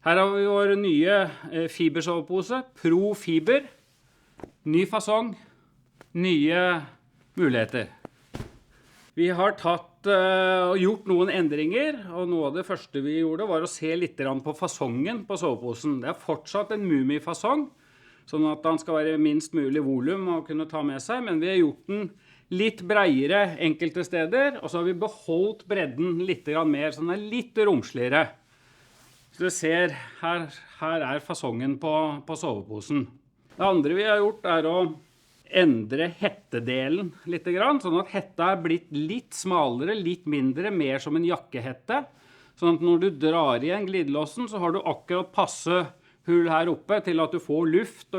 Her har vi vår nye fibersovepose, Pro Fiber. Ny fasong, nye muligheter. Vi har gjort noen endringer, og noe av det første vi gjorde var å se litt på fasongen på soveposen. Det er fortsatt en mumifasong, sånn at den skal være minst mulig volum å kunne ta med seg, men vi har gjort den litt breiere enkelte steder, og så har vi beholdt bredden litt mer, så den er litt romsligere. Så du ser, her er fasongen på soveposen. Det andre vi har gjort er å endre hettedelen litt, sånn at hetta er blitt litt smalere, litt mindre, mer som en jakkehette. Sånn at når du drar igjen glidelåsen, så har du akkurat passe hull her oppe til at du får luft,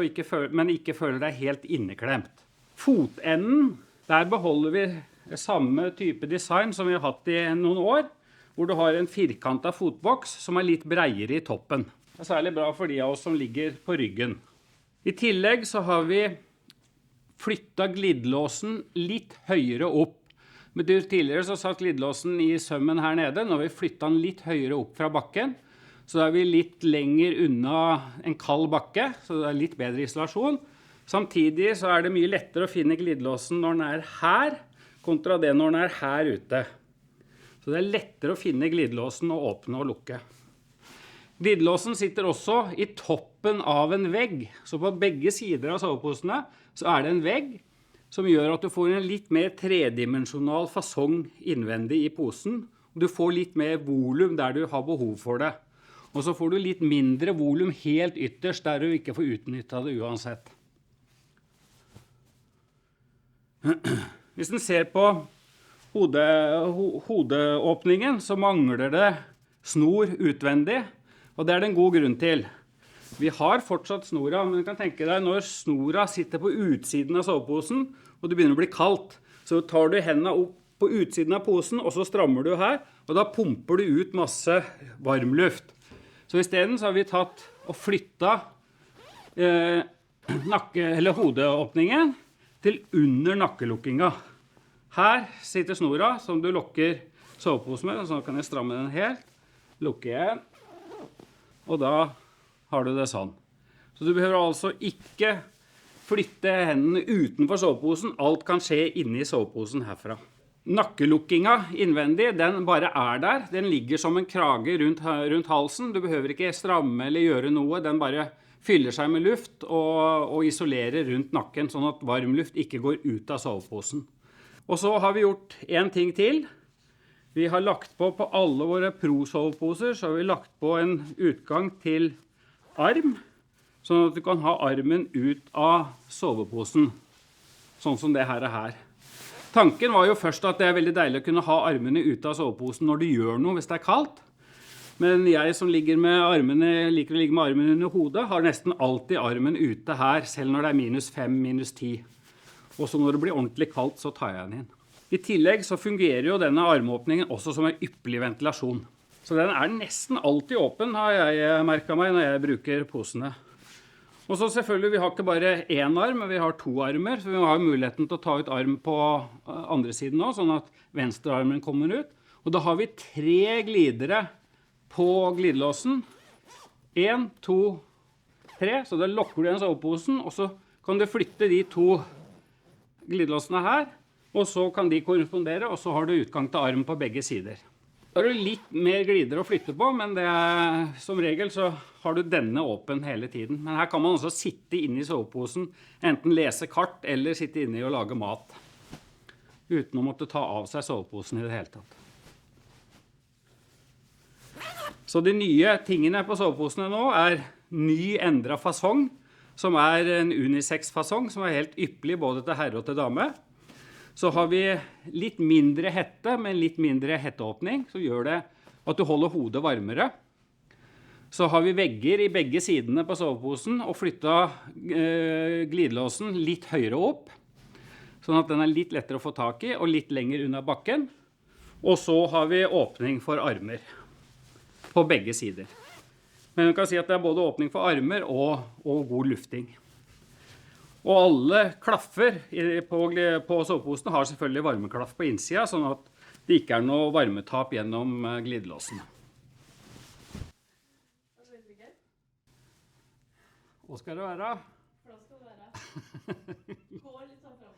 men ikke føler deg helt inneklemt. Fotenden, der beholder vi samme type design som vi har hatt i noen år, hvor du har en firkantet fotboks som er litt breiere i toppen. Det er særlig bra for de av oss som ligger på ryggen. I tillegg så har vi flyttet glidelåsen litt høyere opp. Men tidligere så satt glidelåsen i sømmen her nede. Nå har vi flyttet den litt høyere opp fra bakken. Så da er vi litt lenger unna en kald bakke, så det er litt bedre isolasjon. Samtidig så er det mye lettere å finne glidelåsen når den er her, kontra det når den er her ute. Så det er lettere å finne glidelåsen og åpne og lukke. Glidelåsen sitter også i toppen av en vegg, så på begge sider av soveposene så er det en vegg som gjør at du får en litt mer tredimensjonal fasong innvendig i posen. Du får litt mer volum der du har behov for det. Og så får du litt mindre volum helt ytterst der du ikke får utnyttet det uansett. Hvis den ser på hodeåpningen, så mangler det snor utvendig. Og det er det en god grunn til. Vi har fortsatt snora, men du kan tenke deg når snora sitter på utsiden av soveposen, og det begynner å bli kaldt, så tar du hendene opp på utsiden av posen, og så strammer du her, og da pumper du ut masse varmluft. Så i stedet så har vi tatt og flyttet hodeåpningen til under nakkelukkinga. Her sitter snora som du lukker soveposen med, og så kan jeg stramme den helt, lukke igjen. Og da har du det sånn. Så du behøver altså ikke flytte hendene utenfor soveposen. Alt kan skje inne i soveposen herfra. Nakkelukkinga innvendig, den bare er der. Den ligger som en krage rundt halsen. Du behøver ikke stramme eller gjøre noe. Den bare fyller seg med luft og isolerer rundt nakken, sånn at varmluft ikke går ut av soveposen. Og så har vi gjort en ting til. Vi har lagt på alle våre Pro-soveposer, så har vi lagt på en utgang til arm, sånn at du kan ha armen ut av soveposen, sånn som det her er her. Tanken var jo først at det er veldig deilig å kunne ha armene ut av soveposen når du gjør noe hvis det er kaldt. Men jeg som liker å ligge med armene under hodet, har nesten alltid armen ute her, selv når det er -5, -10. Og så når det blir ordentlig kaldt, så tar jeg den inn. I tillegg så fungerer jo denne armåpningen også som en ypperlig ventilasjon. Så den er nesten alltid åpen, har jeg merket meg når jeg bruker posene. Og så selvfølgelig, vi har ikke bare én arm, men vi har 2 armer, så vi har muligheten til å ta ut arm på andre siden også, sånn at venstrearmen kommer ut. Og da har vi 3 glidere på glidelåsen. 1, 2, 3, så da lukker du igjen soveposen, og så kan du flytte de 2 glidelåsene her, og så kan de korrespondere, og så har du utgang til arm på begge sider. Da har du litt mer glider å flytte på, men som regel så har du denne åpen hele tiden. Men her kan man også sitte inne i soveposen, enten lese kart eller sitte inne og lage mat, uten å måtte ta av seg soveposen i det hele tatt. Så de nye tingene på soveposene nå er ny endret fasong, som er en unisex-fasong, som er helt ypperlig både til herre og til dame. Så har vi litt mindre hette, men litt mindre hetteåpning, så gjør det at du holder hodet varmere. Så har vi vegger i begge sidene på soveposen, og flyttet glidelåsen litt høyere opp, sånn at den er litt lettere å få tak i, og litt lenger unna bakken. Og så har vi åpning for armer på begge sider. Men man kan si at det er både åpning for armer og god lufting. Og alle klaffer på soveposen har selvfølgelig varmeklaff på innsida, sånn at det ikke er noe varmetap gjennom glidelåsen. sikker? Hva skal det være? For da skal det være. Gå litt sånn fremover.